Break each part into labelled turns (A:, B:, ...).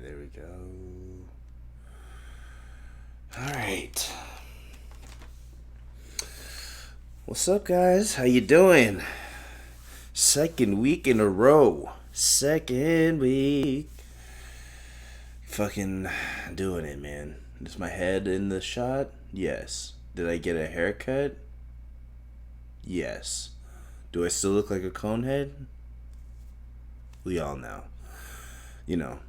A: there we go. All right. What's up, guys? How you doing? Second week in a row. Second week. Fucking doing it, man. Is my head in the shot? Yes. Did I get a haircut? Yes. Do I still look like a conehead? We all know. You know,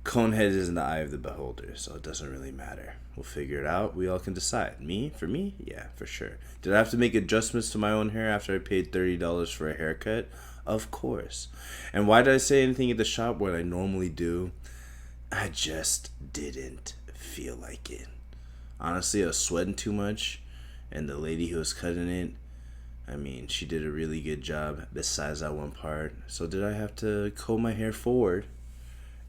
A: conehead is in the eye of the beholder, so it doesn't really matter. We'll figure it out. We all can decide. Me? For me? Yeah, for sure. Did I have to make adjustments to my own hair after I paid $30 for a haircut? Of course. And why did I say anything at the shop when I normally do? I just didn't feel like it. Honestly, I was sweating too much, and the lady who was cutting it, I mean, she did a really good job besides that one part. So did I have to comb my hair forward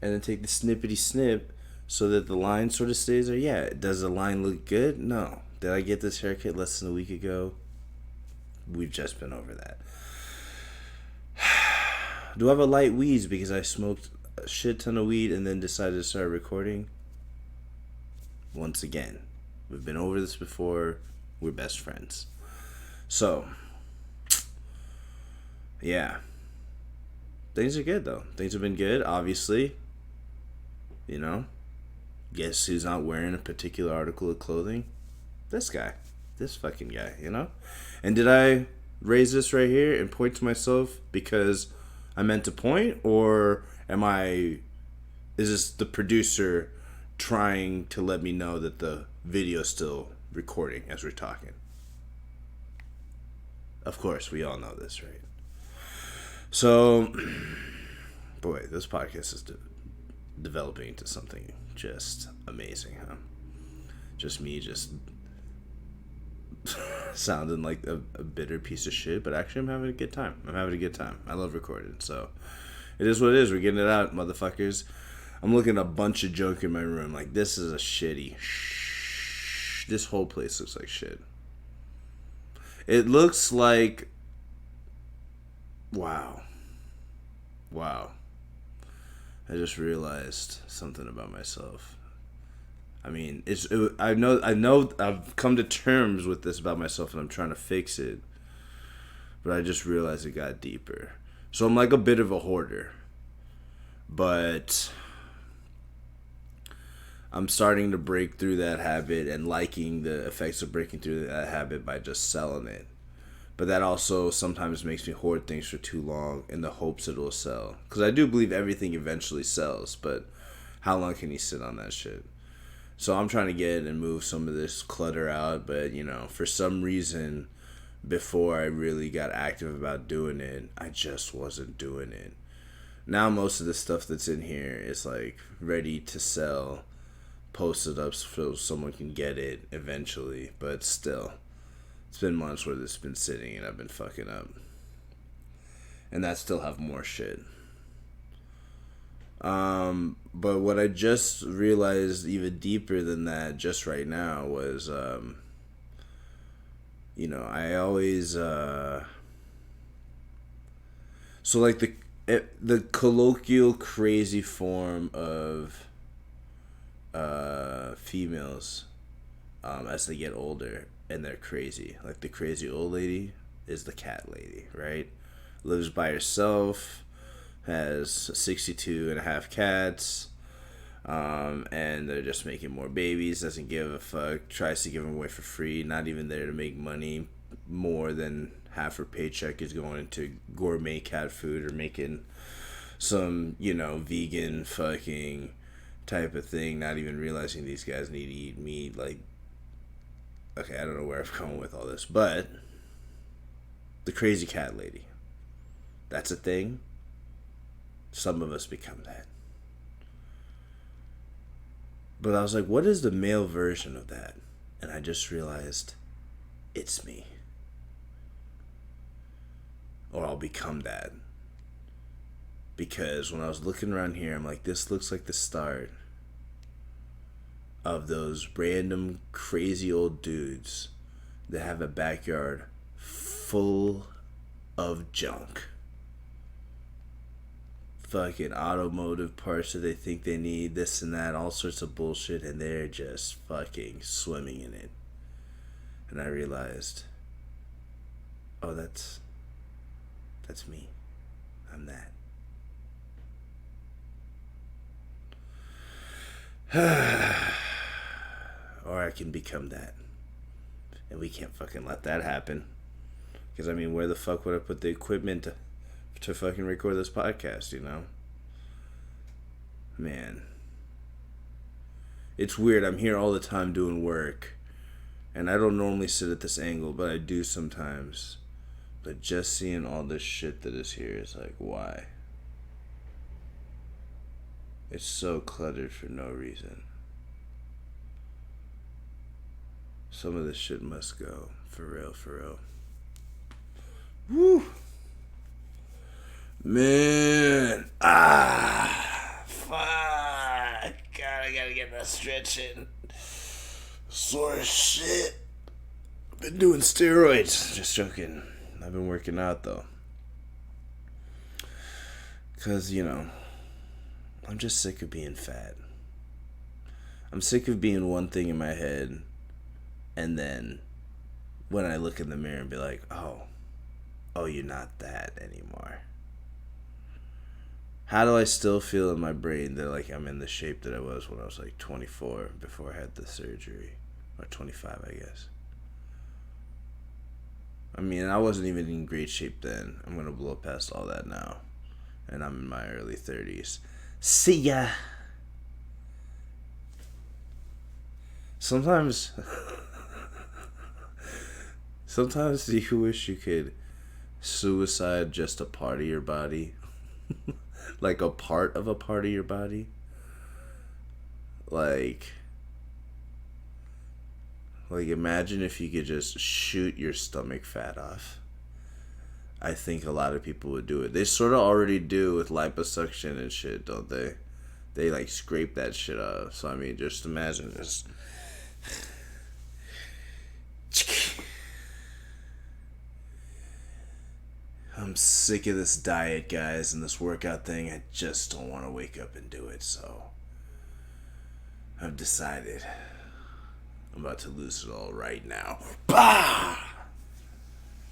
A: and then take the snippety snip so that the line sort of stays there? Yeah. Does the line look good? No. Did I get this haircut less than a week ago? We've just been over that. Do I have a light wheeze because I smoked a shit ton of weed and then decided to start recording? Once again, we've been over this before. We're best friends. So, yeah. Things are good, though. Things have been good, obviously. You know? Guess who's not wearing a particular article of clothing? This guy. This fucking guy, you know? And did I raise this right here and point to myself because I meant to point? Or is this the producer trying to let me know that the video is still recording as we're talking? Of course, we all know this, right? So, boy, this podcast is developing into something just amazing, huh? Just me just sounding like a bitter piece of shit, but actually I'm having a good time. I love recording, so it is what it is. We're getting it out, motherfuckers. I'm looking at a bunch of junk in my room. Like, this is a shitty. This whole place looks like shit. It looks like... Wow. I just realized something about myself. I mean, I know I've come to terms with this about myself and I'm trying to fix it. But I just realized it got deeper. So I'm like a bit of a hoarder. But I'm starting to break through that habit and liking the effects of breaking through that habit by just selling it. But that also sometimes makes me hoard things for too long in the hopes it will sell. Because I do believe everything eventually sells, but how long can you sit on that shit? So I'm trying to get and move some of this clutter out, but, you know, for some reason, before I really got active about doing it, I just wasn't doing it. Now most of the stuff that's in here is, like, ready to sell, posted up so someone can get it eventually, but still. It's been months where this has been sitting and I've been fucking up. And I still have more shit. But what I just realized even deeper than that just right now was, you know, I always, so like the colloquial crazy form of, females, as they get older. And they're crazy. Like, the crazy old lady is the cat lady, right? Lives by herself, has 62 and a half cats, and they're just making more babies, doesn't give a fuck, tries to give them away for free, not even there to make money. More than half her paycheck is going into gourmet cat food or making some, you know, vegan fucking type of thing, not even realizing these guys need to eat meat. Like, okay, I don't know where I'm going with all this, but the crazy cat lady. That's a thing. Some of us become that. But I was like, what is the male version of that? And I just realized it's me. Or I'll become that. Because when I was looking around here, I'm like, this looks like the start of those random crazy old dudes that have a backyard full of junk. fucking automotive parts that they think they need, this and that, all sorts of bullshit, and they're just fucking swimming in it. And I realized, oh, that's me. I'm that. Or I can become that. And we can't fucking let that happen. Because, I mean, where the fuck would I put the equipment to fucking record this podcast, you know? Man. It's weird. I'm here all the time doing work. And I don't normally sit at this angle, but I do sometimes. But just seeing all this shit that is here is like, why? It's so cluttered for no reason. Some of this shit must go. For real, for real. Woo! Man! Fuck! God, I gotta get that stretch in. Sore as shit. I've been doing steroids. Just joking. I've been working out, though. Because, you know, I'm just sick of being fat. I'm sick of being one thing in my head, and then when I look in the mirror and be like, oh, you're not that anymore. How do I still feel in my brain that, like, I'm in the shape that I was when I was, like, 24 before I had the surgery? Or 25, I guess. I mean, I wasn't even in great shape then. I'm going to blow past all that now. And I'm in my early 30s. See ya! Sometimes do you wish you could suicide just a part of your body? Like a part of your body? Like imagine if you could just shoot your stomach fat off. I think a lot of people would do it. They sort of already do with liposuction and shit, don't they? They like scrape that shit off. So I mean, just imagine this. I'm sick of this diet, guys, and this workout thing. I just don't want to wake up and do it, so I've decided I'm about to lose it all right now. Bah!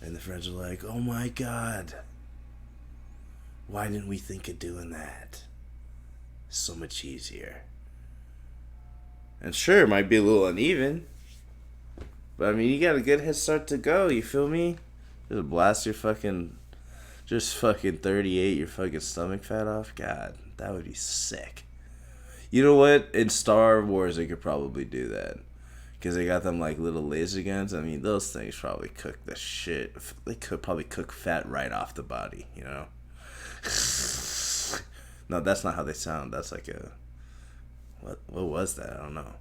A: And the friends are like, oh my god, why didn't we think of doing that? So much easier. And sure, it might be a little uneven, but I mean, you got a good head start to go, you feel me? Just blast your fucking 38, your fucking stomach fat off. God, that would be sick. You know what? In Star Wars, they could probably do that. Because they got them like little laser guns. I mean, those things probably cook the shit. They could probably cook fat right off the body, you know? No, that's not how they sound. That's like a... What was that? I don't know.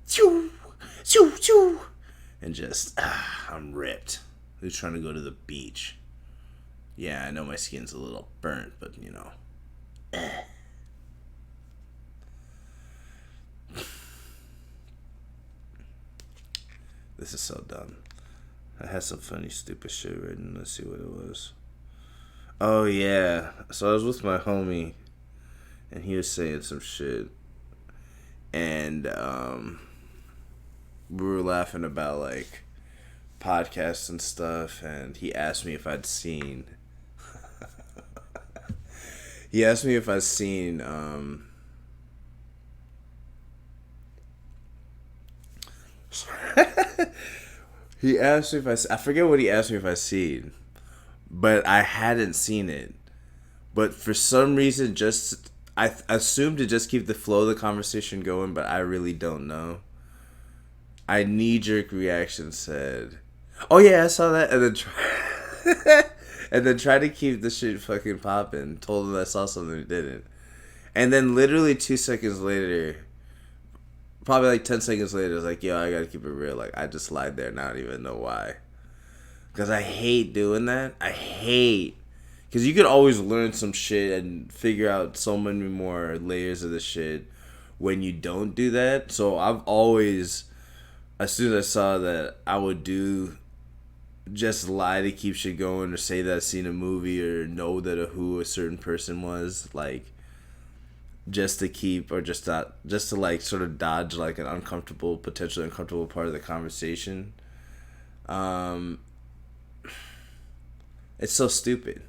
A: Choo! Choo! Choo! And just... I'm ripped. Who's trying to go to the beach? Yeah, I know my skin's a little burnt, but you know. This is so dumb. I had some funny, stupid shit written. Let's see what it was. Oh, yeah. So I was with my homie, and he was saying some shit. And we were laughing about, like, podcasts and stuff, and he asked me if I'd seen... He asked me if I'd seen, he asked me if I forget what he asked me if I seen, but I hadn't seen it. But for some reason, I assumed to just keep the flow of the conversation going, but I really don't know. I knee-jerk reaction said, oh yeah, I saw that, and then and then tried to keep the shit fucking popping. Told him I saw something he didn't. And then literally 2 seconds later, probably like 10 seconds later, I was like, yo, I gotta keep it real. Like, I just lied there and I don't even know why. Because I hate doing that. I hate. Because you could always learn some shit and figure out so many more layers of the shit when you don't do that. So I've always, as soon as I saw that I would do just lie to keep shit going, or say that I've seen a movie, or know that who a certain person was, like, just to keep, or just to like sort of dodge like an uncomfortable, potentially uncomfortable part of the conversation. Um, it's so stupid.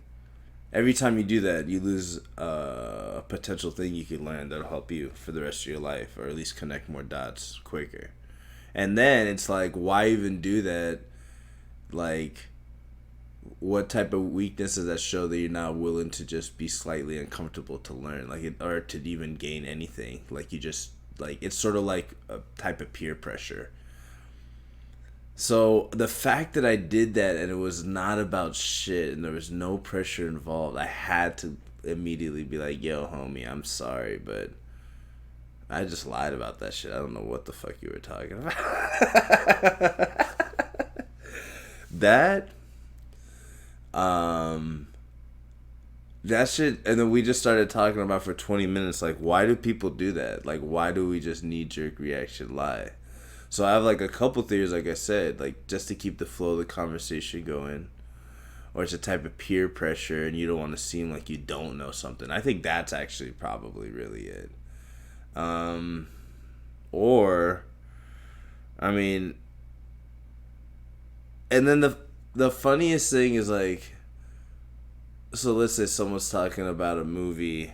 A: Every time you do that, you lose a potential thing you can learn that'll help you for the rest of your life, or at least connect more dots quicker. And then it's like, why even do that? Like, what type of weakness does that show that you're not willing to just be slightly uncomfortable to learn, like, or to even gain anything? Like, you just, like, it's sort of like a type of peer pressure. So the fact that I did that and it was not about shit and there was no pressure involved, I had to immediately be like, yo, homie, I'm sorry, but I just lied about that shit. I don't know what the fuck you were talking about. that, um, that shit, and then we just started talking about for 20 minutes, like, why do people do that? Like, why do we just knee-jerk reaction lie? So I have like a couple theories, like I said, like just to keep the flow of the conversation going, or it's a type of peer pressure, and you don't want to seem like you don't know something. I think that's actually probably really it. Or, I mean, and then the funniest thing is like, so let's say someone's talking about a movie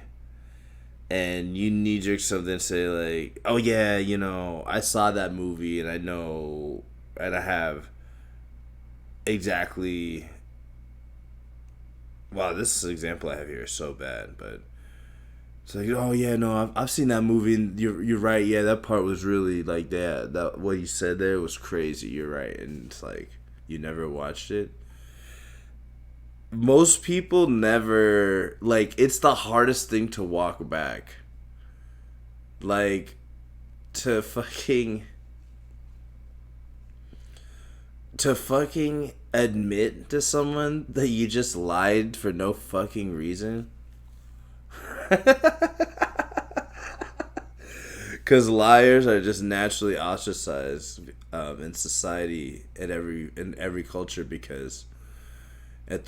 A: and you knee jerk something and say like, oh yeah, you know, I saw that movie and I know, and I have exactly, wow, this example I have here is so bad, but it's like, oh yeah, no, I've seen that movie and you're right, yeah, that part was really like that what you said there was crazy, you're right, and it's like, you never watched it. Most people never, like, it's the hardest thing to walk back, like, to fucking admit to someone that you just lied for no fucking reason. Because liars are just naturally ostracized in society, in every culture, because at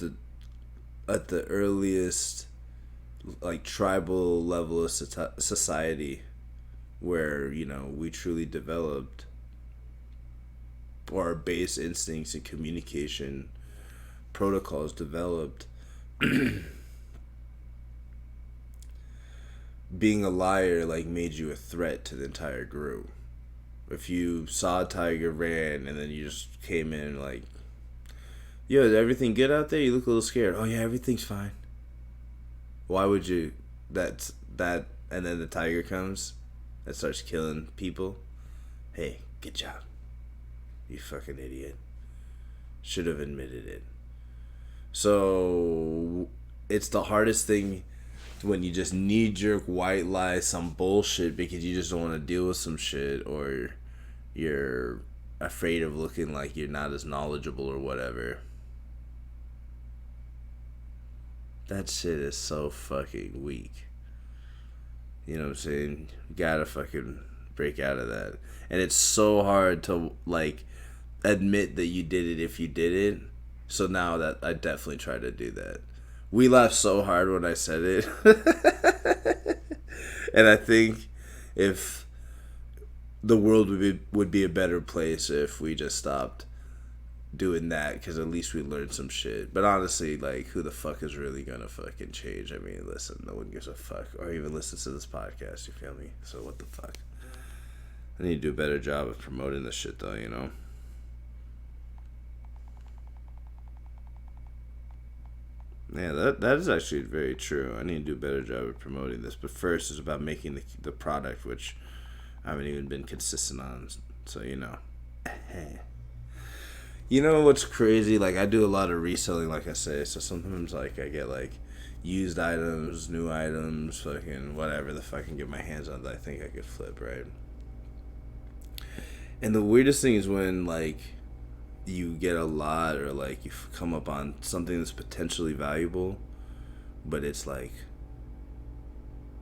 A: the earliest, like, tribal level of society, where, you know, we truly developed, or our base instincts and communication protocols developed, being a liar like made you a threat to the entire group. If you saw a tiger, ran, and then you just came in like, yo, is everything good out there? You look a little scared. Oh yeah, everything's fine. Why would you? That, and then the tiger comes and starts killing people. Hey, good job. You fucking idiot. Should have admitted it. So it's the hardest thing when you just knee jerk white lie some bullshit because you just don't want to deal with some shit, or you're afraid of looking like you're not as knowledgeable or whatever. That shit is so fucking weak. You know what I'm saying? You gotta fucking break out of that. And it's so hard to, like, admit that you did it if you did it. So now that I definitely try to do that. We laughed so hard when I said it. And I think if the world would be a better place if we just stopped doing that, because at least we learned some shit. But honestly, like, who the fuck is really gonna fucking change? I mean, listen, no one gives a fuck, or even listens to this podcast, you feel me? So what the fuck? I need to do a better job of promoting this shit, though, you know? Yeah, that is actually very true. I need to do a better job of promoting this. But first, it's about making the product, which I haven't even been consistent on. So, you know. You know what's crazy? Like, I do a lot of reselling, like I say. So sometimes, like, I get, like, used items, new items, fucking whatever the fuck I can get my hands on that I think I could flip, right? And the weirdest thing is when, like, you get a lot, or like you come up on something that's potentially valuable, but it's like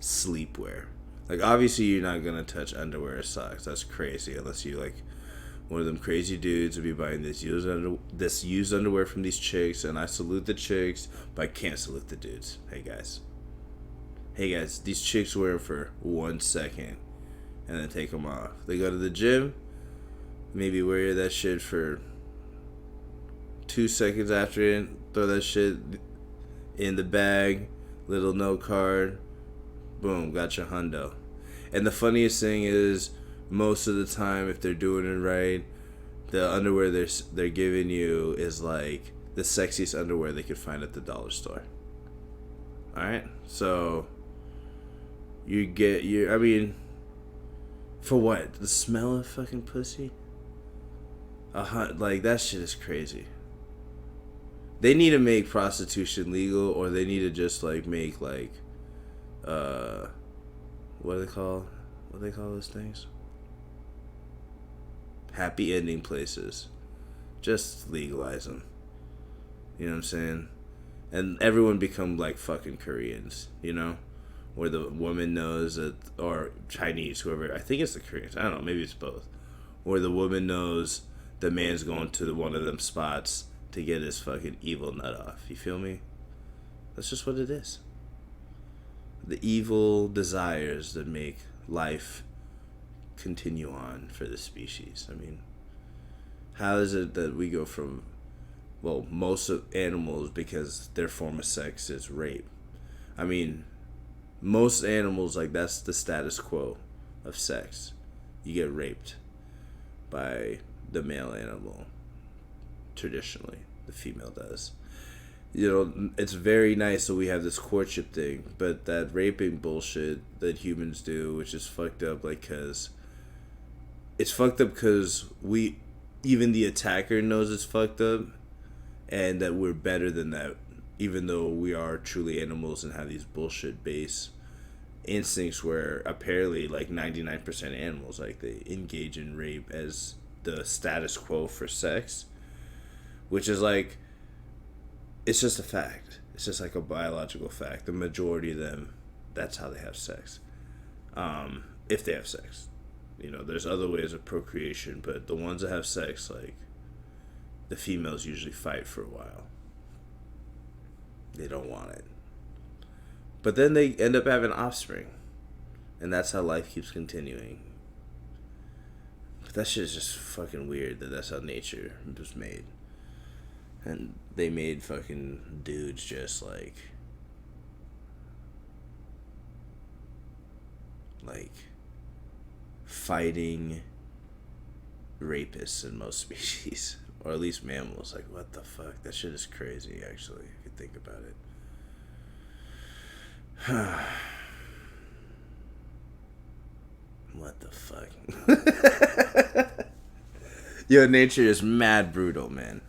A: sleepwear. Like, obviously you're not gonna touch underwear or socks. That's crazy, unless you like one of them crazy dudes would be buying this used underwear from these chicks, and I salute the chicks, but I can't salute the dudes. Hey guys, these chicks wear them for 1 second and then take them off. They go to the gym, maybe wear that shit for 2 seconds after it, throw that shit in the bag, little note card, boom, got your hundo. And the funniest thing is, most of the time, if they're doing it right, the underwear they're giving you is like the sexiest underwear they could find at the dollar store. All right, so I mean, for what? The smell of fucking pussy? Like, that shit is crazy. They need to make prostitution legal, or they need to just like make like, what do they call those things? Happy ending places. Just legalize them. You know what I'm saying? And everyone become like fucking Koreans, you know? Where the woman knows that, or Chinese, whoever, I think it's the Koreans, I don't know, maybe it's both. Where the woman knows the man's going to one of them spots to get his fucking evil nut off. You feel me? That's just what it is. The evil desires that make life continue on for the species. I mean, how is it that we go from, well, most of animals, because their form of sex is rape. I mean, most animals, like, that's the status quo of sex. You get raped by the male animal. Traditionally, the female does. You know, it's very nice that we have this courtship thing, but that raping bullshit that humans do, which is fucked up, like, cause it's fucked up because even the attacker knows it's fucked up, and that we're better than that, even though we are truly animals and have these bullshit base instincts where apparently like 99% animals, like, they engage in rape as the status quo for sex, which is like, it's just a fact. It's just like a biological fact. The majority of them, that's how they have sex. If they have sex. You know, there's other ways of procreation, but the ones that have sex, like, the females usually fight for a while. They don't want it. But then they end up having offspring. And that's how life keeps continuing. But that shit is just fucking weird that that's how nature was made. And they made fucking dudes just like fighting rapists in most species, or at least mammals. Like, what the fuck? That shit is crazy, actually, if you think about it. What the fuck? Yo, nature is mad brutal, man.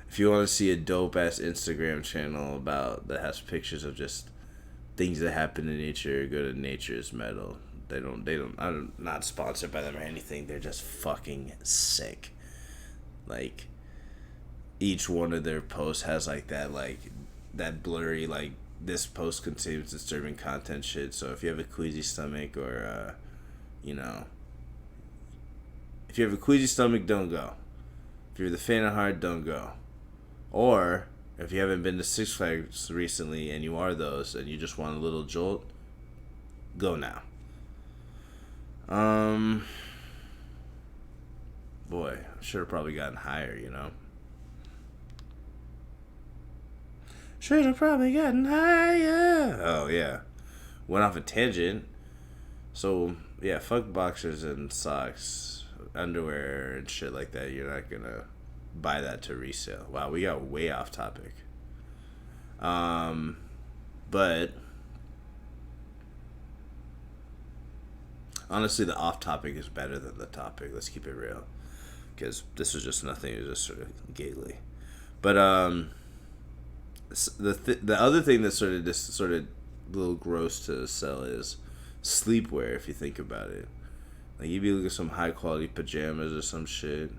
A: If you want to see a dope ass Instagram channel that has pictures of just things that happen in nature, go to Nature's Metal. I'm not sponsored by them or anything. They're just fucking sick. Like, each one of their posts has like that blurry, like, this post contains disturbing content shit. So if you have a queasy stomach, or if you have a queasy stomach, don't go. If you're the faint of heart, don't go. Or if you haven't been to Six Flags recently and you are those and you just want a little jolt, go now. Boy, I should have probably gotten higher, you know. Should have probably gotten higher. Oh, yeah. Went off a tangent. So, yeah, fuck boxers and socks, underwear and shit like that. You're not gonna buy that to resale. Wow, we got way off topic. But honestly, the off topic is better than the topic. Let's keep it real, because this was just nothing. It was just sort of giggly. But the other thing that's sort of a little gross to sell is sleepwear. If you think about it, like, you be looking at some high quality pajamas or some shit,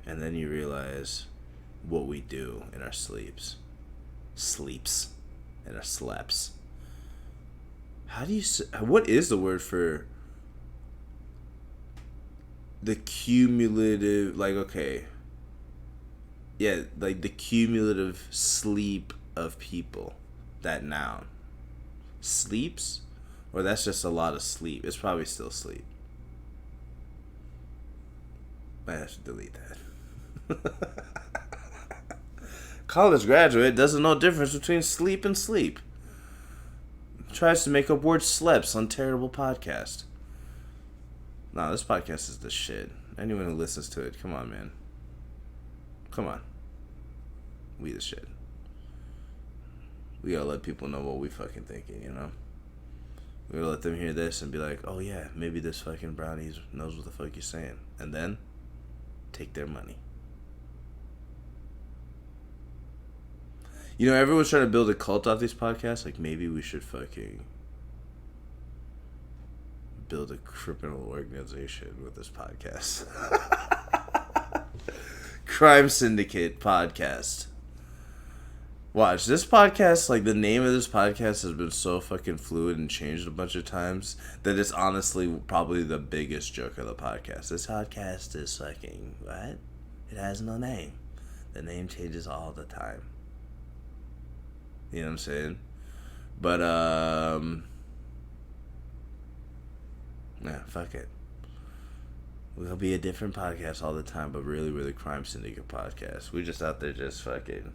A: and then you realize what we do in our sleeps and our slaps. How do you say, what is the word for the cumulative, like, okay, yeah, like the cumulative sleep of people. That noun. Sleeps? Or that's just a lot of sleep. It's probably still sleep. Might have to delete that. College graduate doesn't know the difference between sleep and sleep. Tries to make up word sleps on terrible podcast. Nah, this podcast is the shit. Anyone who listens to it, come on, man. Come on. We the shit. We gotta let people know what we fucking thinking, you know? We gotta let them hear this and be like, oh yeah, maybe this fucking brownies knows what the fuck you're saying. And then, take their money. You know, everyone's trying to build a cult off these podcasts. Like, maybe we should fucking build a criminal organization with this podcast. Crime Syndicate podcast. Watch, this podcast, like, the name of this podcast has been so fucking fluid and changed a bunch of times that it's honestly probably the biggest joke of the podcast. This podcast is fucking, what? It has no name. The name changes all the time. You know what I'm saying? But, yeah, fuck it. We'll be a different podcast all the time, but really, we're the Crime Syndicate podcast. We just out there just fucking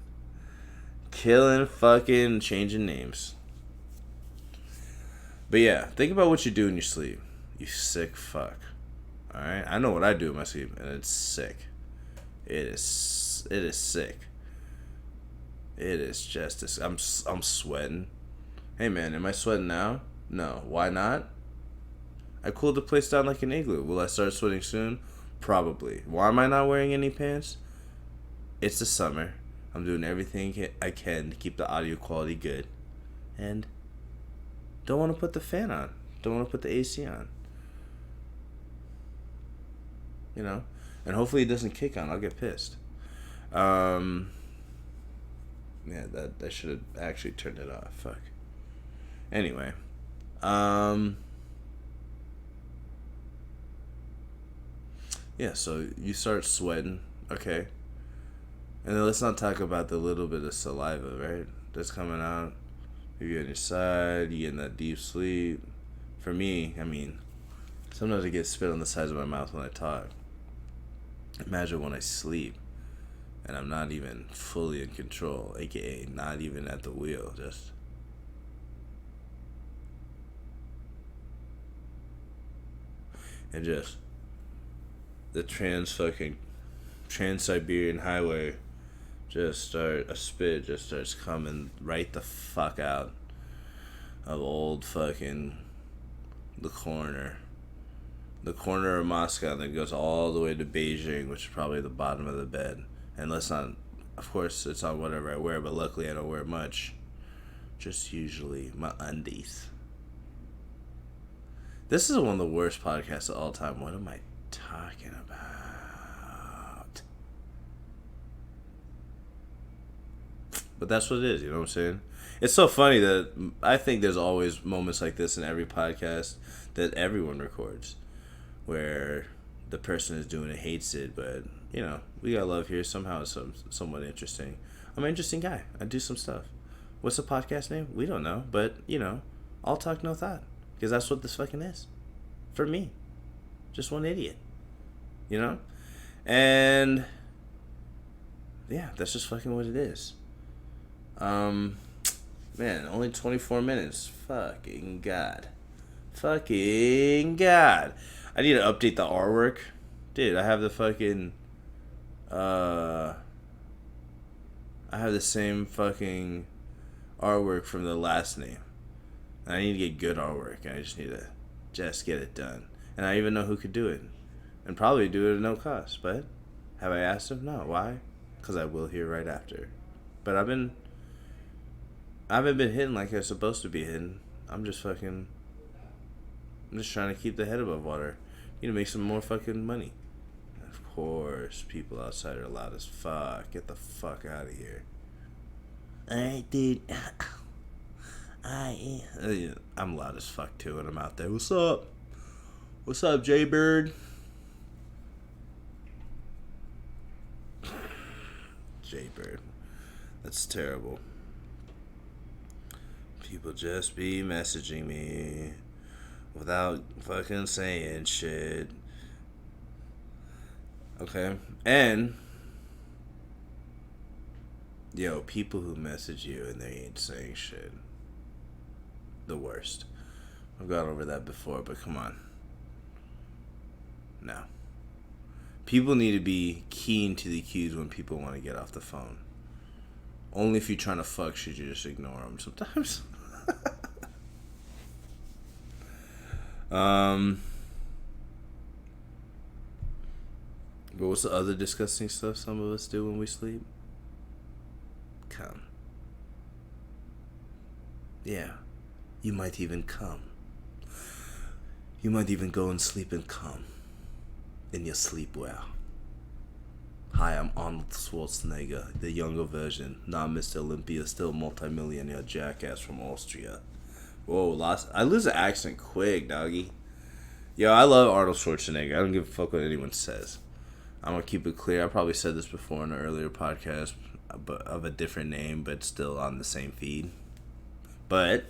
A: killing, fucking, changing names. But yeah, think about what you do in your sleep. You sick fuck. Alright? I know what I do in my sleep, and it's sick. It is sick. It is just, I'm sweating. Hey man, am I sweating now? No. Why not? I cooled the place down like an igloo. Will I start sweating soon? Probably. Why am I not wearing any pants? It's the summer. I'm doing everything I can to keep the audio quality good. And don't want to put the fan on. Don't want to put the AC on. You know? And hopefully it doesn't kick on. I'll get pissed. Yeah, that should have actually turned it off. Fuck. Anyway. Yeah, so you start sweating. Okay. And then let's not talk about the little bit of saliva, right? That's coming out. Maybe on your side, you get in that deep sleep. For me, I mean, sometimes I get spit on the sides of my mouth when I talk. Imagine when I sleep and I'm not even fully in control, aka not even at the wheel, just and just the Trans-Siberian Highway a spit just starts coming right the fuck out of old fucking the corner of Moscow, and then goes all the way to Beijing, which is probably the bottom of the bed. And let's not, of course, it's on whatever I wear, but luckily I don't wear much. Just usually my undies. This is one of the worst podcasts of all time. What am I talking about? But that's what it is, you know what I'm saying? It's so funny that I think there's always moments like this in every podcast that everyone records, where the person who's doing it hates it, but, you know, we got love here. Somehow it's somewhat interesting. I'm an interesting guy. I do some stuff. What's the podcast name? We don't know, but, you know, all talk, no thought. Because that's what this fucking is. For me. Just one idiot. You know? And, yeah, that's just fucking what it is. Man, only 24 minutes. Fucking God. Fucking God. I need to update the artwork. Dude, I have the fucking... I have the same fucking artwork from the last name. And I need to get good artwork. And I just need to just get it done. And I even know who could do it. And probably do it at no cost. But have I asked him? No. Why? Because I will hear right after. But I haven't been hitting like I'm supposed to be hitting. I'm just trying to keep the head above water. You know, make some more fucking money. Of course, people outside are loud as fuck. Get the fuck out of here. Alright, dude. I'm loud as fuck too when I'm out there. What's up? What's up, Jay Bird? Jaybird. That's terrible. People just be messaging me without fucking saying shit. Okay? And, yo, people who message you and they ain't saying shit. The worst. I've gone over that before, but come on. No. People need to be keen to the cues when people want to get off the phone. Only if you're trying to fuck should you just ignore them sometimes. But what's the other disgusting stuff some of us do when we sleep? Come. Yeah. You might even come. You might even go and sleep and come. In your sleepwear. Hi, I'm Arnold Schwarzenegger, the younger version, not Mr. Olympia, still multimillionaire jackass from Austria. Whoa, I lose the accent quick, doggy. Yo, I love Arnold Schwarzenegger. I don't give a fuck what anyone says. I'm gonna keep it clear. I probably said this before in an earlier podcast, but of a different name, but still on the same feed. But,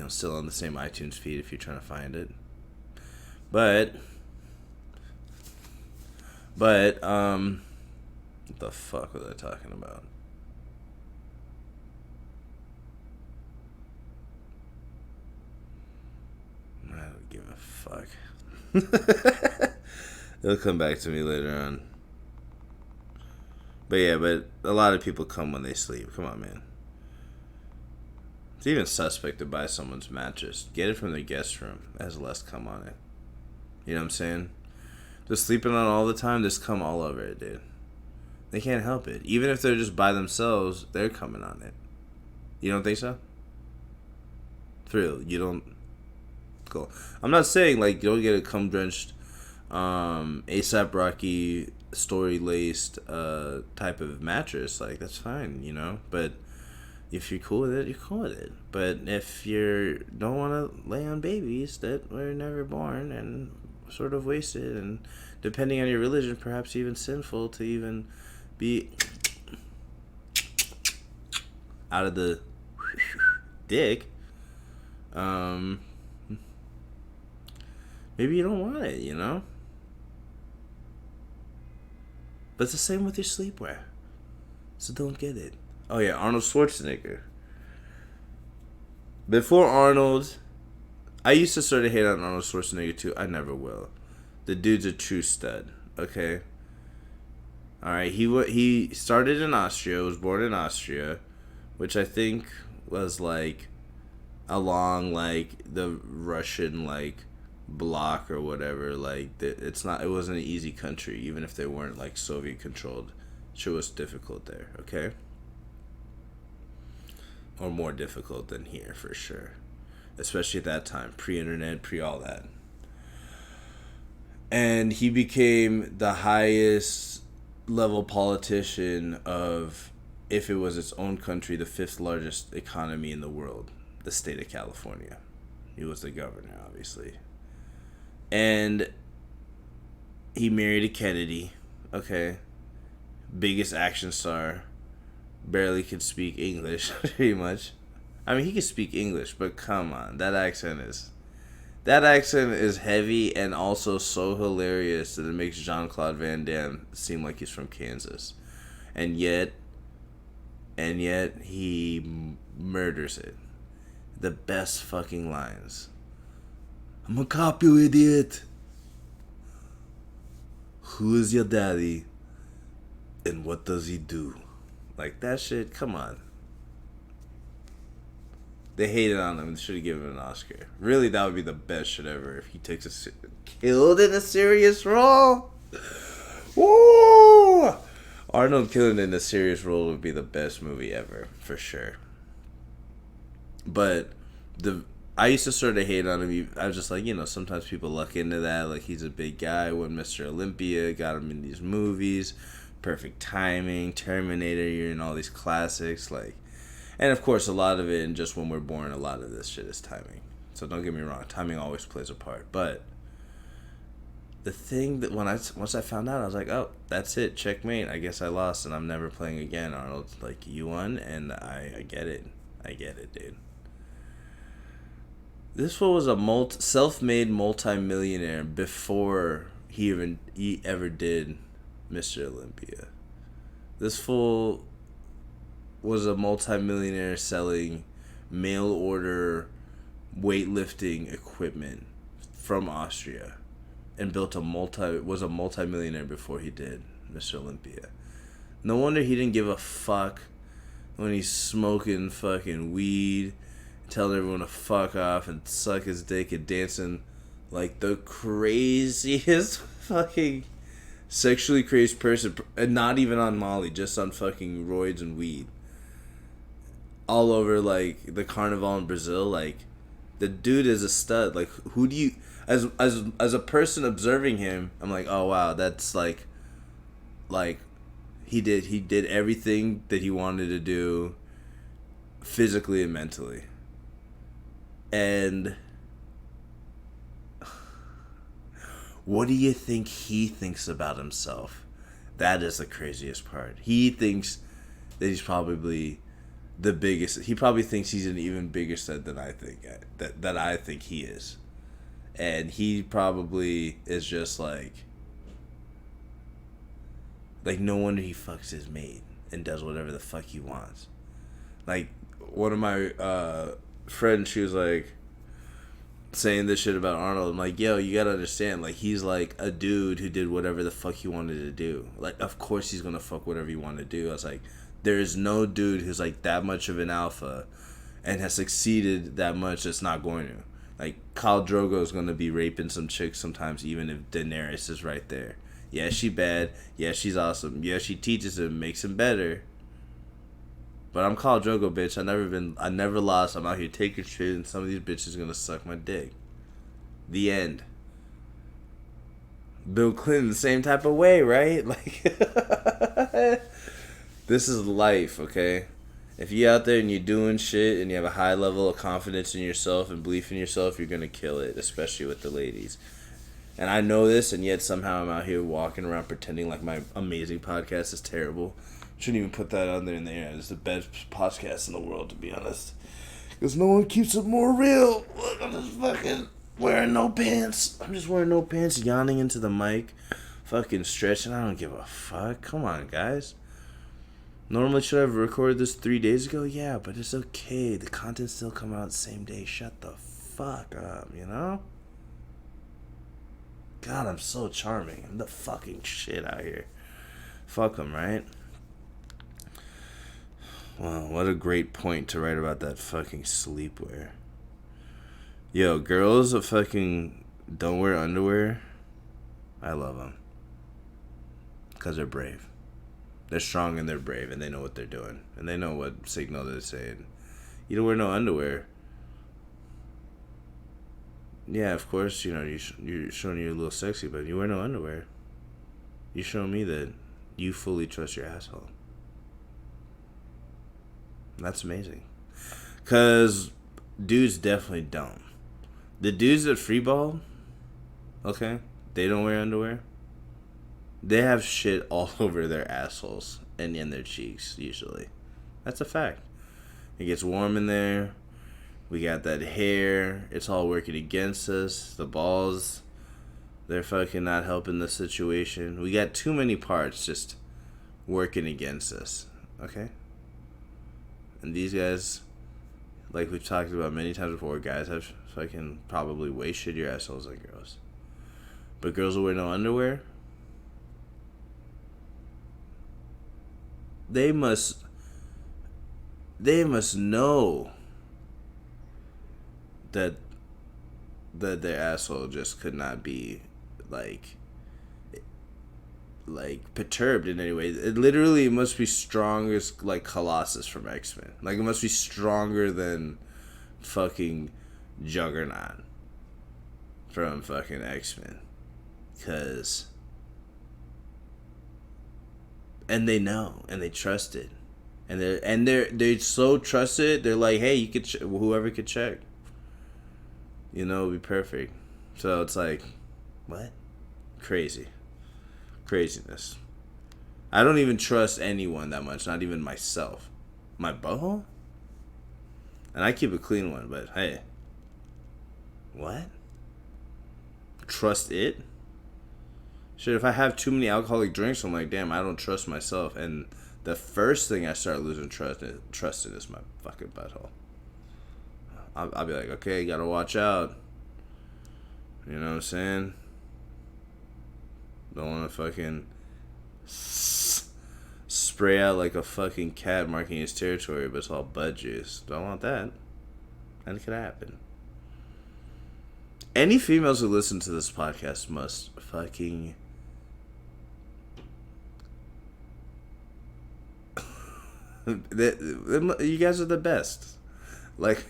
A: still on the same iTunes feed if you're trying to find it. But, what the fuck was I talking about? I don't give a fuck. It'll come back to me later on. But yeah, a lot of people come when they sleep. Come on, man. It's even suspect to buy someone's mattress. Get it from the guest room. It has less cum on it. You know what I'm saying? Just sleeping on it all the time, there's cum all over it, dude. They can't help it. Even if they're just by themselves, they're coming on it. You don't think so? For real, you don't... Cool. I'm not saying, like, you don't get a cum-drenched, A$AP Rocky, story-laced type of mattress. Like, that's fine, you know? But if you're cool with it, you're cool with it. But if you don't want to lay on babies that were never born and sort of wasted, and depending on your religion, perhaps even sinful to even be out of the dick, maybe you don't want it, you know? But it's the same with your sleepwear. So don't get it. Oh yeah, Arnold Schwarzenegger. Before Arnold, I used to sort of hate on Arnold Schwarzenegger too. I never will. The dude's a true stud, okay? Alright, he started in Austria, was born in Austria, which I think was like along like the Russian like bloc or whatever. Like it wasn't an easy country, even if they weren't like Soviet controlled. Sure was difficult there, okay? Or more difficult than here for sure. Especially at that time, pre-internet, pre-all that. And he became the highest level politician of, if it was its own country, the 5th largest economy in the world, the state of California. He was the governor, obviously. And he married a Kennedy, okay? Biggest action star. Barely could speak English, pretty much. I mean, he could speak English, but come on, that accent is heavy and also so hilarious that it makes Jean-Claude Van Damme seem like he's from Kansas, and yet he murders it. The best fucking lines. I'm a cop, you idiot. Who is your daddy? And what does he do? Like, that shit, come on. They hated on him. They should have given him an Oscar. Really, that would be the best shit ever if he takes killed in a serious role. Woo! Arnold killing in a serious role would be the best movie ever, for sure. But I used to sort of hate on him. I was just like, sometimes people luck into that. Like, he's a big guy. When Mr. Olympia got him in these movies. Perfect timing, Terminator, you're in all these classics, like, and of course a lot of it, and just When We're Born, a lot of this shit is timing. So don't get me wrong, timing always plays a part. But the thing that once I found out, I was like, oh, that's it, checkmate. I guess I lost, and I'm never playing again. Arnold, like, you won, and I get it. I get it, dude. This fool was a self-made multi-millionaire before he ever did Mr. Olympia. This fool was a multi-millionaire selling mail order weightlifting equipment from Austria, and was a multi-millionaire before he did Mr. Olympia. No wonder he didn't give a fuck when he's smoking fucking weed, telling everyone to fuck off and suck his dick and dancing like the craziest fucking sexually crazed person, and not even on Molly, just on fucking roids and weed. All over like the carnival in Brazil, like the dude is a stud. Like, who do you, as a person observing him, I'm like, oh wow, that's like he did everything that he wanted to do, physically and mentally. And what do you think he thinks about himself? That is the craziest part. He thinks that he's probably the biggest. He probably thinks he's an even bigger stud than I think that I think he is. And he probably is just like no wonder he fucks his maid and does whatever the fuck he wants. Like, one of my friends, she was like saying this shit about Arnold. I'm like, yo, you gotta understand, like, he's like a dude who did whatever the fuck he wanted to do. Like, of course he's gonna fuck whatever he wanted to do. I was like, there is no dude who's like that much of an alpha and has succeeded that much that's not going to. Like, Khal Drogo is gonna be raping some chicks sometimes, even if Daenerys is right there. Yeah, she bad. Yeah, she's awesome. Yeah, she teaches him, makes him better. But I'm Khal Drogo, bitch. I never lost. I'm out here taking shit, and some of these bitches gonna suck my dick. The end. Bill Clinton, same type of way, right? Like, this is life, okay? If you out there and you're doing shit and you have a high level of confidence in yourself and belief in yourself, you're gonna kill it, especially with the ladies. And I know this, and yet somehow I'm out here walking around pretending like my amazing podcast is terrible. Shouldn't even put that on there in the air. It's the best podcast in the world, to be honest. Because no one keeps it more real. Look, I'm just fucking wearing no pants. I'm just wearing no pants, yawning into the mic, fucking stretching. I don't give a fuck. Come on, guys. Normally, should I have recorded this 3 days ago? Yeah, but it's okay. The content still come out the same day. Shut the fuck up, you know? God, I'm so charming. I'm the fucking shit out here. Fuck them, right? Wow, what a great point to write about that fucking sleepwear. Yo, girls that fucking don't wear underwear, I love them. Because they're brave. They're strong and they're brave, and they know what they're doing. And they know what signal they're saying. You don't wear no underwear. Yeah, of course, you know, you're showing you're a little sexy, but you wear no underwear. You show me that you fully trust your asshole. That's amazing. Because dudes definitely don't. The dudes that freeball, okay, they don't wear underwear. They have shit all over their assholes and in their cheeks, usually. That's a fact. It gets warm in there. We got that hair. It's all working against us. The balls, they're fucking not helping the situation. We got too many parts just working against us, okay? And these guys, like we've talked about many times before, guys have fucking probably way shittier assholes than girls. But girls will wear no underwear. They must know that their asshole just could not be like perturbed in any way. It literally must be strong as like Colossus from X-Men. Like, it must be stronger than fucking Juggernaut from fucking X-Men. And they know, and they trust it, and they're so trusted. They're like, hey, you could whoever could check, you know, it'd be perfect. So it's like, what? Craziness. I don't even trust anyone that much, not even myself. My butthole? And I keep a clean one, but hey. What? Trust it? Shit, if I have too many alcoholic drinks, I'm like, damn, I don't trust myself. And the first thing I start losing trust in is my fucking butthole. I'll be like, okay, gotta watch out. You know what I'm saying? Don't want to fucking spray out like a fucking cat marking his territory, but it's all bud juice. Don't want that. That could happen. Any females who listen to this podcast must fucking... you guys are the best. Like,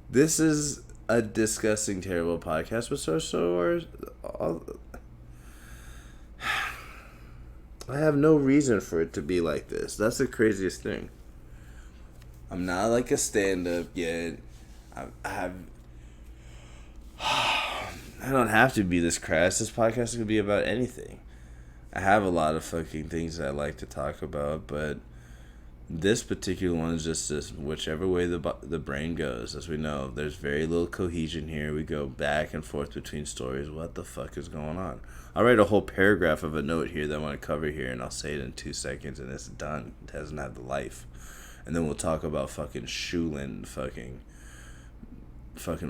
A: this is a disgusting, terrible podcast, but so are all... I have no reason for it to be like this. That's the craziest thing. I'm not like a stand-up yet. I don't have to be this crass. This podcast could be about anything. I have a lot of fucking things that I like to talk about, but this particular one is just this, whichever way the brain goes. As we know, there's very little cohesion here. We go back and forth between stories. What the fuck is going on? I'll write a whole paragraph of a note here that I want to cover here, and I'll say it in 2 seconds, and it's done. It doesn't have the life. And then we'll talk about fucking Shulin, fucking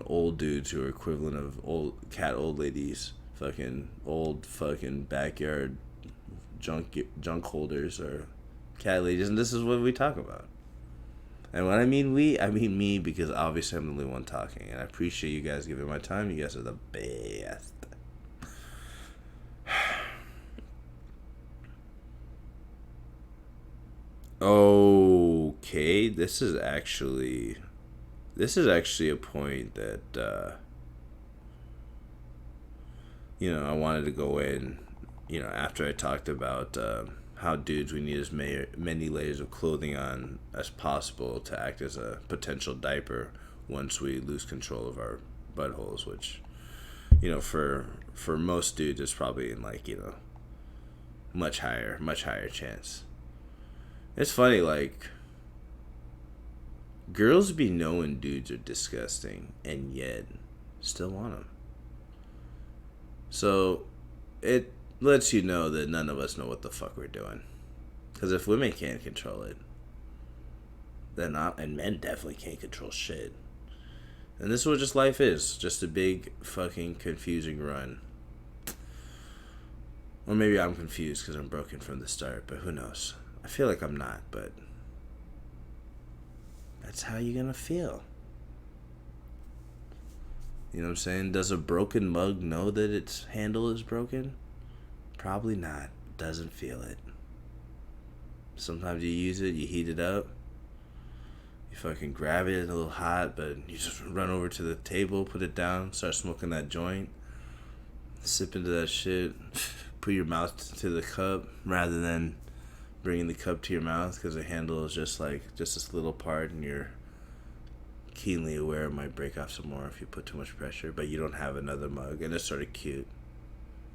A: old dudes who are equivalent of old ladies, fucking old fucking backyard junk holders or cat ladies, and this is what we talk about. And when I mean we, I mean me, because obviously I'm the only one talking, and I appreciate you guys giving my time. You guys are the best. Okay, this is actually a point that I wanted to go in, after I talked about how dudes, we need as many layers of clothing on as possible to act as a potential diaper once we lose control of our buttholes, which for most dudes it's probably in much higher chance. It's funny, like, girls be knowing dudes are disgusting and yet still want them. So it lets you know that none of us know what the fuck we're doing. Because if women can't control it, then and men definitely can't control shit. And this is what just life is. Just a big fucking confusing run. Or maybe I'm confused because I'm broken from the start, but who knows? I feel like I'm not, but that's how you're gonna feel. You know what I'm saying? Does a broken mug know that its handle is broken? Probably not. Doesn't feel it. Sometimes you use it, you heat it up, you fucking grab it, it's a little hot, but you just run over to the table, put it down, start smoking that joint, sip into that shit, put your mouth to the cup rather than bringing the cup to your mouth, because the handle is just this little part, and you're keenly aware it might break off some more if you put too much pressure, but you don't have another mug, and it's sort of cute.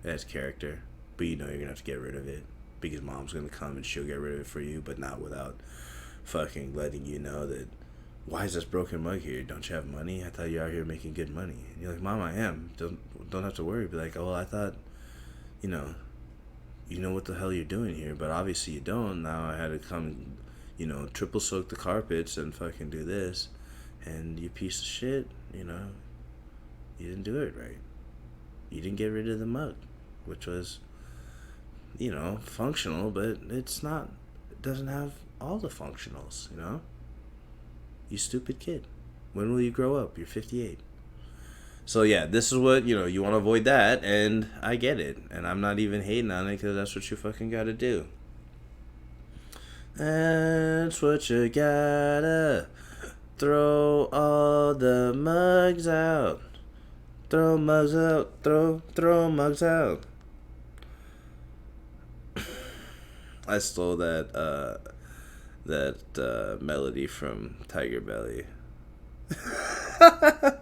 A: It has character, but you're gonna have to get rid of it because mom's gonna come and she'll get rid of it for you, but not without fucking letting you know that, why is this broken mug here? Don't you have money? I thought you were out here making good money. And you're like, Mom, I am. Don't have to worry. Be like, oh, well, I thought, you know what the hell you're doing here, but obviously you don't. Now I had to come, triple soak the carpets and fucking do this, and you piece of shit, you didn't do it right. You didn't get rid of the mug, which was, functional, but it doesn't have all the functionals, You stupid kid. When will you grow up? You're 58. So yeah, this is what, you want to avoid that, and I get it. And I'm not even hating on it, because that's what you fucking gotta do. That's what you gotta. Throw all the mugs out. Throw mugs out. Throw mugs out. I stole that melody from Tiger Belly.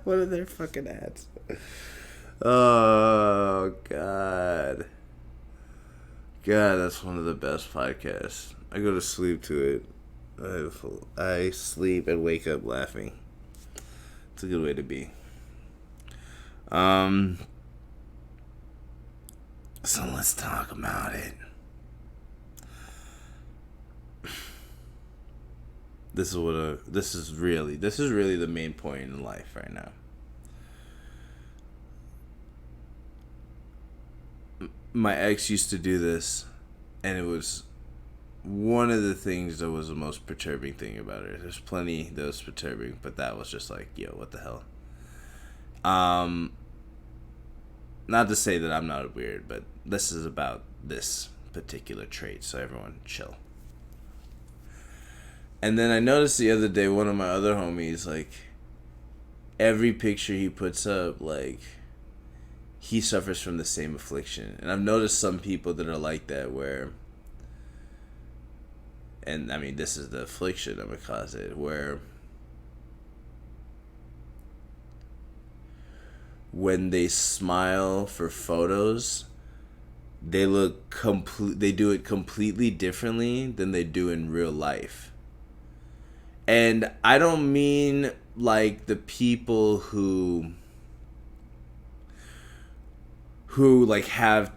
A: What are their fucking ads? Oh, God. God, that's one of the best podcasts. I go to sleep to it. I sleep and wake up laughing. It's a good way to be. So let's talk about it. This is really the main point in life right now. My ex used to do this, and it was one of the things that was the most perturbing thing about her. There's plenty that was perturbing, but that was just like, yo, what the hell? Not to say that I'm not weird, but this is about this particular trait, so everyone chill. And then I noticed the other day, one of my other homies, like, every picture he puts up, like, he suffers from the same affliction. And I've noticed some people that are like that where, and I mean, this is the affliction, I'm going to cause it, where when they smile for photos, they do it completely differently than they do in real life. And I don't mean like the people who like have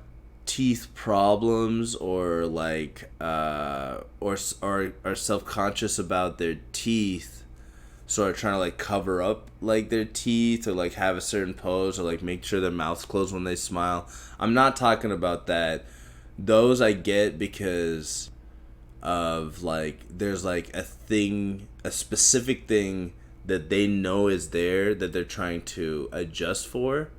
A: teeth problems or like or are self-conscious about their teeth, so are trying to like cover up like their teeth or like have a certain pose or like make sure their mouth's closed when they smile. I'm not talking about that. Those I get because of like there's like a specific thing that they know is there that they're trying to adjust for,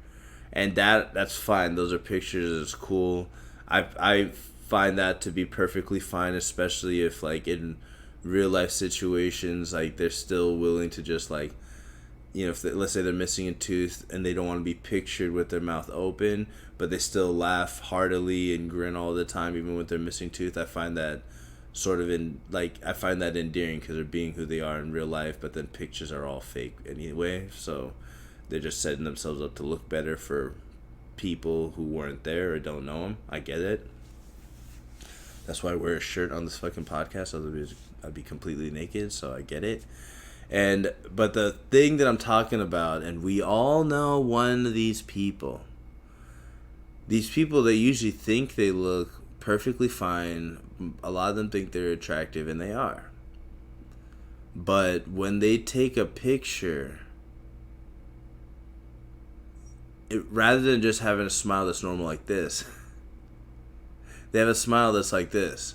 A: and that's fine. Those are pictures. It's cool. I find that to be perfectly fine, especially if like in real life situations like they're still willing to just like, you know, if let's say they're missing a tooth and they don't want to be pictured with their mouth open, but they still laugh heartily and grin all the time even with their missing tooth. I find that I find that endearing because they're being who they are in real life, but then pictures are all fake anyway, so they're just setting themselves up to look better for people who weren't there or don't know them. I get it. That's why I wear a shirt on this fucking podcast, otherwise I'd be completely naked, so I get it. But the thing that I'm talking about, and we all know one of these people that usually think they look perfectly fine. A lot of them think they're attractive, and they are. But when they take a picture, rather than just having a smile that's normal like this, they have a smile that's like this.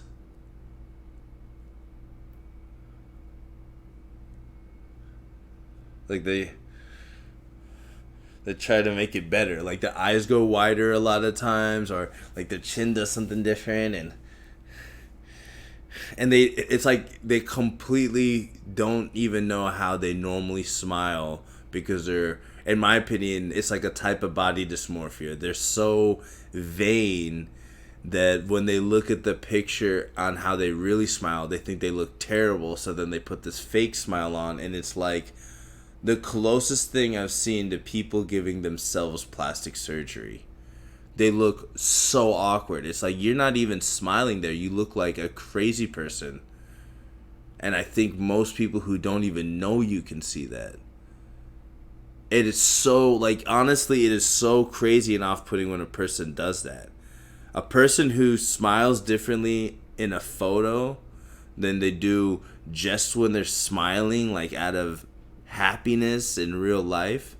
A: Like they try to make it better. Like their eyes go wider a lot of times, or like their chin does something different, and it's like they completely don't even know how they normally smile because they're, in my opinion, it's like a type of body dysmorphia. They're so vain that when they look at the picture on how they really smile, they think they look terrible, so then they put this fake smile on, and it's like the closest thing I've seen to people giving themselves plastic surgery. They look so awkward. It's like you're not even smiling there. You look like a crazy person. And I think most people who don't even know you can see that. It is so, like, honestly, it is so crazy and off-putting when a person does that. A person who smiles differently in a photo than they do just when they're smiling, like, out of happiness in real life,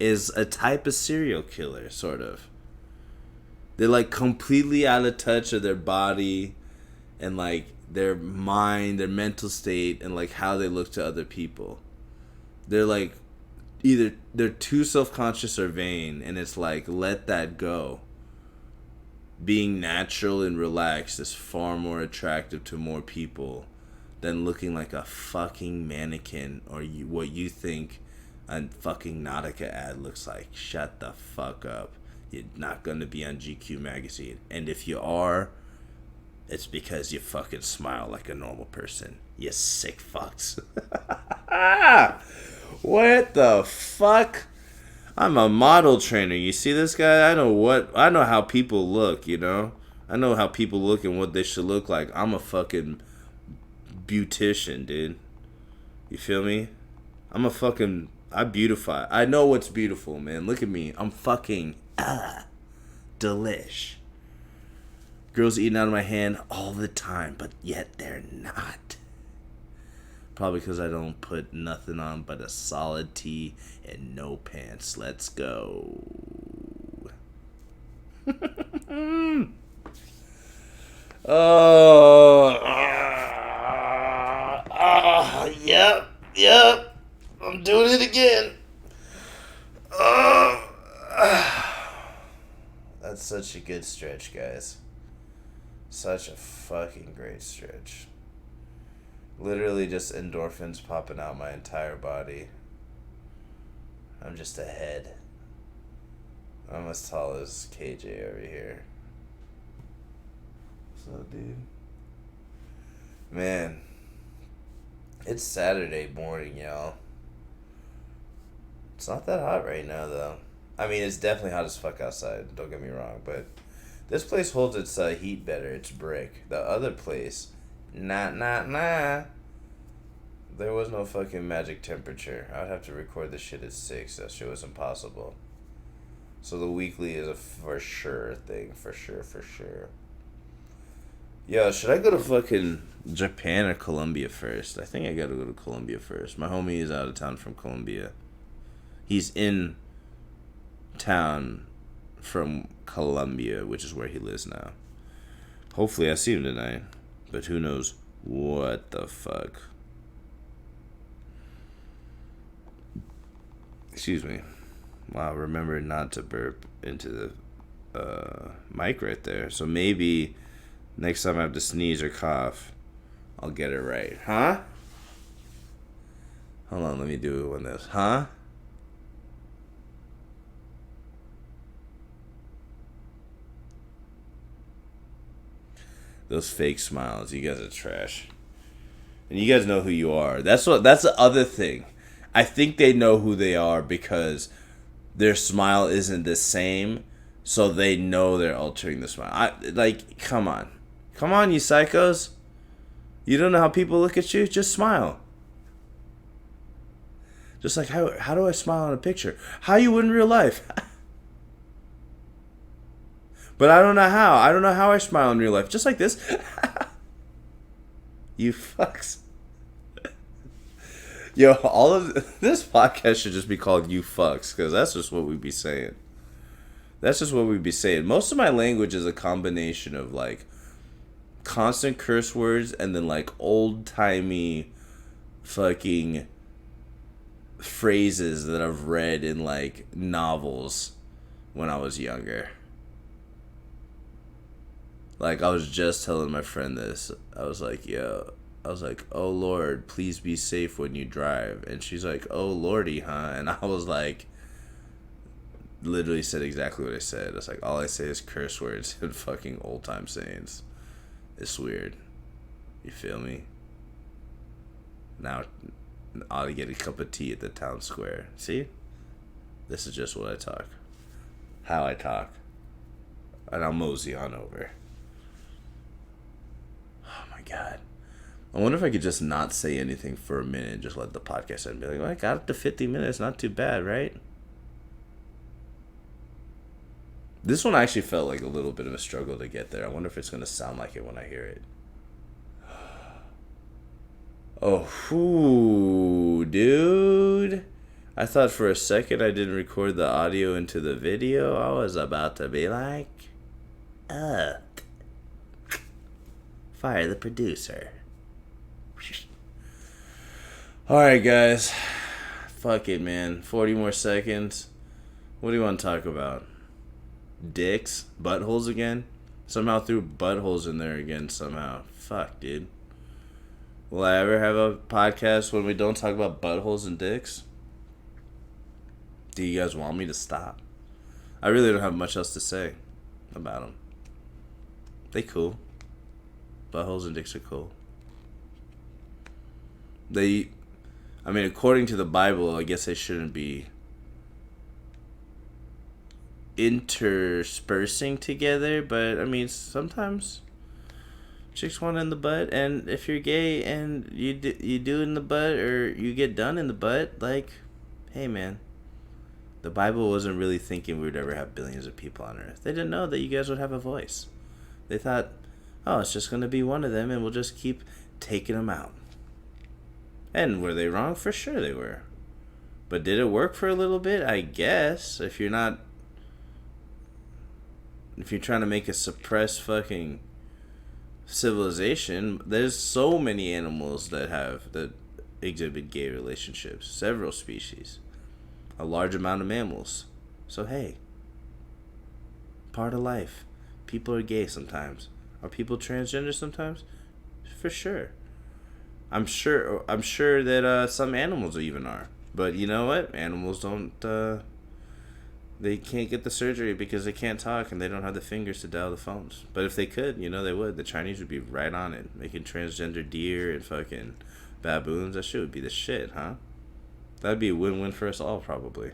A: is a type of serial killer, sort of. They're like completely out of touch of their body and like their mind, their mental state, and like how they look to other people. They're like either they're too self-conscious or vain, and it's like, let that go. Being natural and relaxed is far more attractive to more people than looking like a fucking mannequin or what you think a fucking Nautica ad looks like. Shut the fuck up. You're not going to be on GQ magazine. And if you are, it's because you fucking smile like a normal person. You sick fucks. What the fuck? I'm a model trainer. You see this guy? I know how people look, you know? I know how people look and what they should look like. I'm a fucking beautician, dude. You feel me? I beautify. I know what's beautiful, man. Look at me. I'm fucking, delish. Girls eating out of my hand all the time, but yet they're not. Probably because I don't put nothing on but a solid tee and no pants. Let's go. Yep. I'm doing it again. That's such a good stretch, guys. Such a fucking great stretch. Literally just endorphins popping out my entire body. I'm just a head. I'm as tall as KJ over here. So, dude. Man. It's Saturday morning, y'all. It's not that hot right now, though. I mean, it's definitely hot as fuck outside. Don't get me wrong, but this place holds its heat better. It's brick. The other place, nah. There was no fucking magic temperature. I would have to record this shit at 6. That shit was impossible. So the weekly is a for sure thing. For sure. Yo, should I go to fucking Japan or Colombia first? I think I gotta go to Colombia first. My homie is out of town from Colombia. He's in town from Colombia, which is where he lives now. Hopefully I see him tonight. But who knows what the fuck. Excuse me. Wow, remember not to burp into the mic right there. So maybe next time I have to sneeze or cough, I'll get it right. Huh? Hold on, let me do one of this. Huh? Those fake smiles, you guys are trash. And you guys know who you are. That's the other thing. I think they know who they are because their smile isn't the same, so they know they're altering the smile. Come on. Come on, you psychos. You don't know how people look at you? Just smile. Just like, how do I smile on a picture? How you would in real life? But I don't know how. I don't know how I smile in real life. Just like this. You fucks. Yo, all of this podcast should just be called You Fucks, because that's just what we'd be saying. Most of my language is a combination of, like, constant curse words and then, like, old-timey fucking phrases that I've read in, like, novels when I was younger. Like, I was just telling my friend this. I was like, oh Lord, please be safe when you drive. And she's like, oh Lordy, huh? And I was like, literally said exactly what I said. It's like, all I say is curse words and fucking old time sayings. It's weird. You feel me? Now, I ought to get a cup of tea at the town square. See? This is just what I talk. How I talk. And I'll mosey on over. Oh my God. I wonder if I could just not say anything for a minute and just let the podcast end and be like, well, I got up to 50 minutes. Not too bad, right? This one actually felt like a little bit of a struggle to get there. I wonder if it's going to sound like it when I hear it. Oh, whoo, dude. I thought for a second I didn't record the audio into the video. I was about to be like, fire the producer. Alright, guys. Fuck it, man. 40 more seconds. What do you want to talk about? Dicks? Buttholes again? Somehow threw buttholes in there again somehow. Fuck, dude. Will I ever have a podcast when we don't talk about buttholes and dicks? Do you guys want me to stop? I really don't have much else to say about them. They cool. Buttholes and dicks are cool. According to the Bible, I guess they shouldn't be interspersing together, but I mean, sometimes chicks want in the butt, and if you're gay and you do in the butt or you get done in the butt, like, hey man, the Bible wasn't really thinking we would ever have billions of people on Earth. They didn't know that you guys would have a voice. They thought, oh, it's just gonna be one of them, and we'll just keep taking them out. And were they wrong? For sure they were. But did it work for a little bit? I guess. If you're trying to make a suppressed fucking civilization, there's so many animals that exhibit gay relationships. Several species. A large amount of mammals. So hey, part of life. People are gay sometimes. Are people transgender sometimes? For sure. I'm sure that some animals even are. But you know what? Animals don't they can't get the surgery because they can't talk and they don't have the fingers to dial the phones. But if they could, they would. The Chinese would be right on it, making transgender deer and fucking baboons. That shit would be the shit, huh? That'd be a win-win for us all, probably.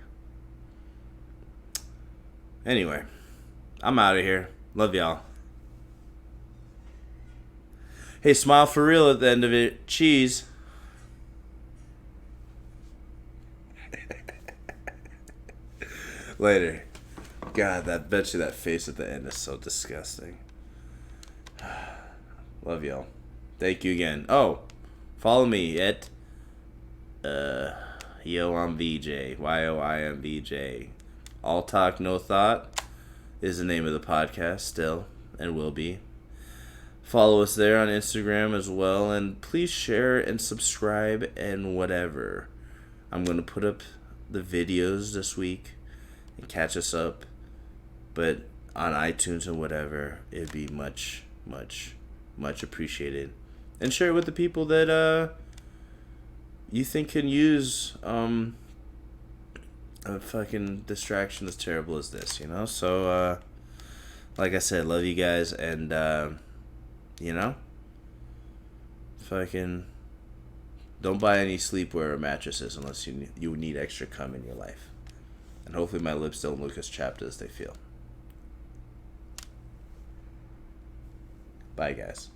A: Anyway, I'm out of here. Love y'all. Hey, smile for real at the end of it. Cheese. Later. God, bet you that face at the end is so disgusting. Love y'all. Thank you again. Oh, follow me at Yo, I'm VJ. YOIMVJ. All Talk, No Thought is the name of the podcast still, and will be. Follow us there on Instagram as well, and please share and subscribe and whatever. I'm going to put up the videos this week and catch us up, but on iTunes and whatever, it'd be much, much, much appreciated. And share it with the people that you think can use a fucking distraction as terrible as this, So, like I said, love you guys, and fucking don't buy any sleepwear or mattresses unless you need extra cum in your life. And hopefully my lips don't look as chapped as they feel. Bye, guys.